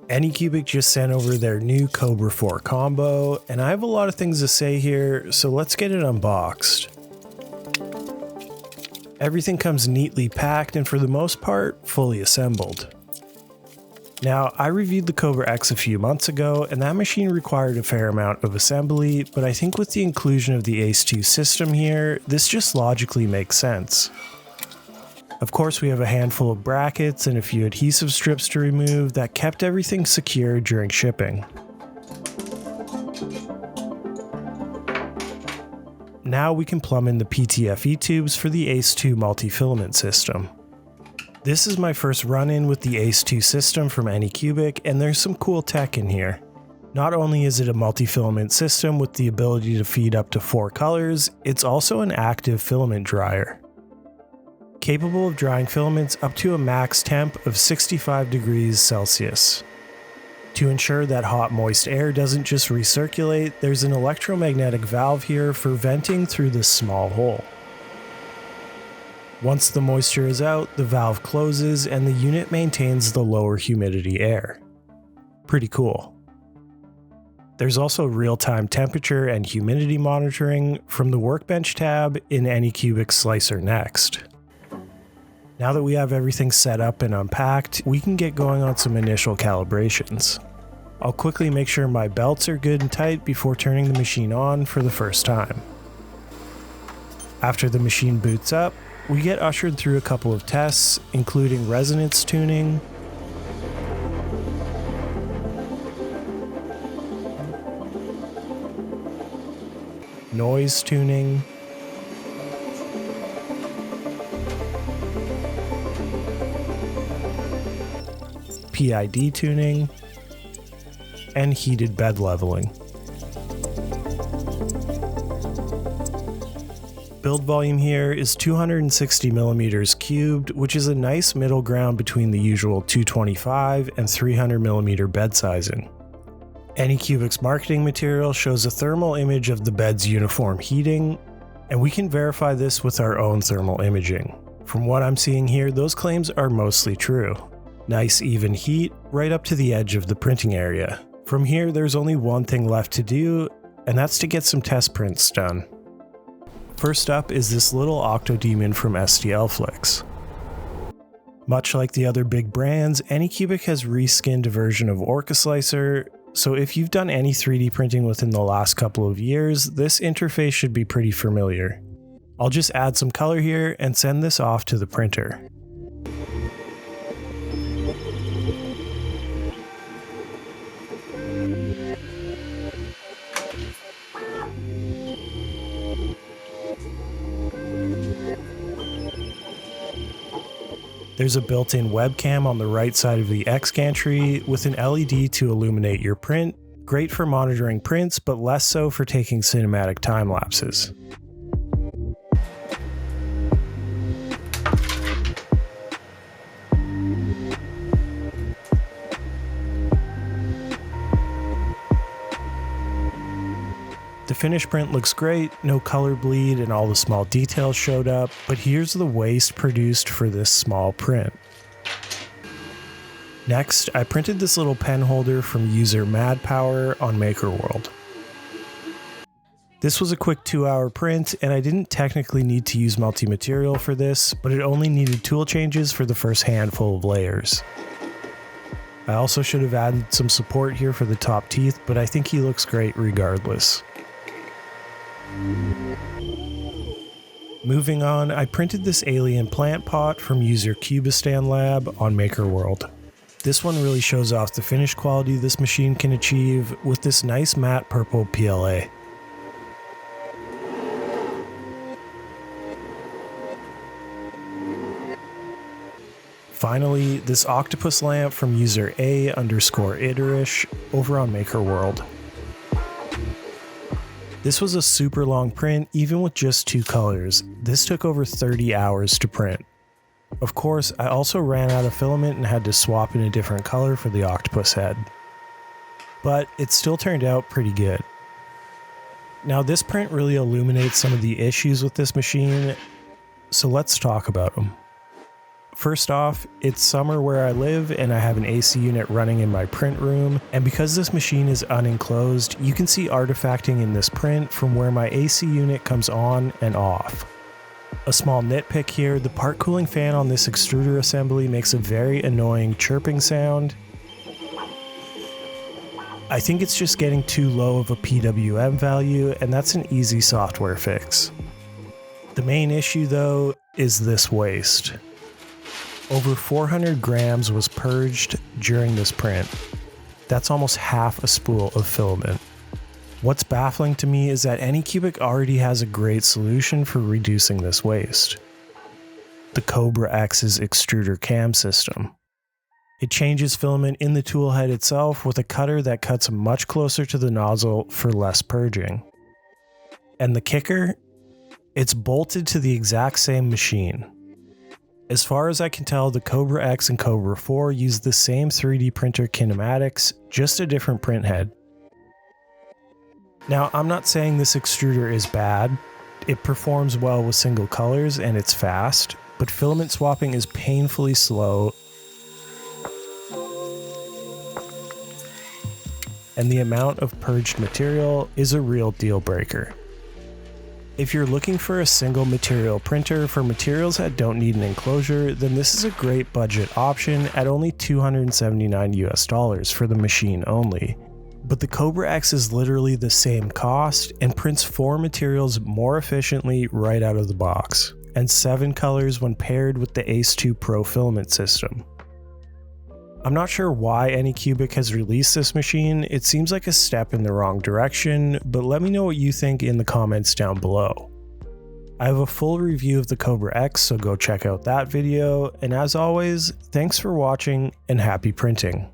Anycubic just sent over their new Kobra 4 combo, and I have a lot of things to say here, so let's get it unboxed. Everything comes neatly packed and for the most part, fully assembled. Now, I reviewed the Kobra X a few months ago, and that machine required a fair amount of assembly, but I think with the inclusion of the Ace 2 system here, this just logically makes sense. Of course, we have a handful of brackets and a few adhesive strips to remove that kept everything secure during shipping. Now we can plumb in the PTFE tubes for the Ace 2 multi-filament system. This is my first run-in with the Ace 2 system from Anycubic, and there's some cool tech in here. Not only is it a multi-filament system with the ability to feed up to 4 colors, it's also an active filament dryer. Capable of drying filaments up to a max temp of 65 degrees Celsius. To ensure that hot moist air doesn't just recirculate, there's an electromagnetic valve here for venting through this small hole. Once the moisture is out, the valve closes and the unit maintains the lower humidity air. Pretty cool. There's also real-time temperature and humidity monitoring from the Workbench tab in Anycubic Slicer Next. Now that we have everything set up and unpacked, we can get going on some initial calibrations. I'll quickly make sure my belts are good and tight before turning the machine on for the first time. After the machine boots up, we get ushered through a couple of tests, including resonance tuning, noise tuning, PID tuning, and heated bed leveling. Build volume here is 260 millimeters cubed, which is a nice middle ground between the usual 225 and 300 millimeter bed sizing. Anycubic's marketing material shows a thermal image of the bed's uniform heating, and we can verify this with our own thermal imaging. From what I'm seeing here, those claims are mostly true. Nice even heat right up to the edge of the printing area. From here, there's only one thing left to do, and that's to get some test prints done. First up is this little Octodemon from STLFlix. Much like the other big brands, Anycubic has reskinned a version of Orca Slicer, so if you've done any 3D printing within the last couple of years, this interface should be pretty familiar. I'll just add some color here and send this off to the printer. There's a built-in webcam on the right side of the X gantry with an LED to illuminate your print. Great for monitoring prints, but less so for taking cinematic time lapses. The finished print looks great, no color bleed, and all the small details showed up, but here's the waste produced for this small print. Next, I printed this little pen holder from user MadPower on MakerWorld. This was a quick 2-hour print, and I didn't technically need to use multi-material for this, but it only needed tool changes for the first handful of layers. I also should have added some support here for the top teeth, but I think he looks great regardless. Moving on, I printed this alien plant pot from user Cubistan Lab on MakerWorld. This one really shows off the finish quality this machine can achieve with this nice matte purple PLA. Finally, this octopus lamp from user A_Iderish over on MakerWorld. This was a super long print, even with just 2 colors. This took over 30 hours to print. Of course, I also ran out of filament and had to swap in a different color for the octopus head. But it still turned out pretty good. Now this print really illuminates some of the issues with this machine, so let's talk about them. First off, it's summer where I live and I have an AC unit running in my print room, and because this machine is unenclosed, you can see artifacting in this print from where my AC unit comes on and off. A small nitpick here, the part cooling fan on this extruder assembly makes a very annoying chirping sound. I think it's just getting too low of a PWM value, and that's an easy software fix. The main issue though is this waste. Over 400 grams was purged during this print. That's almost half a spool of filament. What's baffling to me is that Anycubic already has a great solution for reducing this waste. The Kobra X's extruder cam system. It changes filament in the tool head itself with a cutter that cuts much closer to the nozzle for less purging. And the kicker? It's bolted to the exact same machine. As far as I can tell, the Kobra X and Kobra 4 use the same 3D printer kinematics, just a different print head. Now, I'm not saying this extruder is bad. It performs well with single colors and it's fast, but filament swapping is painfully slow, and the amount of purged material is a real deal breaker. If you're looking for a single material printer for materials that don't need an enclosure, then this is a great budget option at only $279 for the machine only. But the Kobra X is literally the same cost and prints 4 materials more efficiently right out of the box, and 7 colors when paired with the Ace 2 Pro filament system. I'm not sure why Anycubic has released this machine. It seems like a step in the wrong direction, but let me know what you think in the comments down below. I have a full review of the Kobra X, so go check out that video, and as always, thanks for watching and happy printing.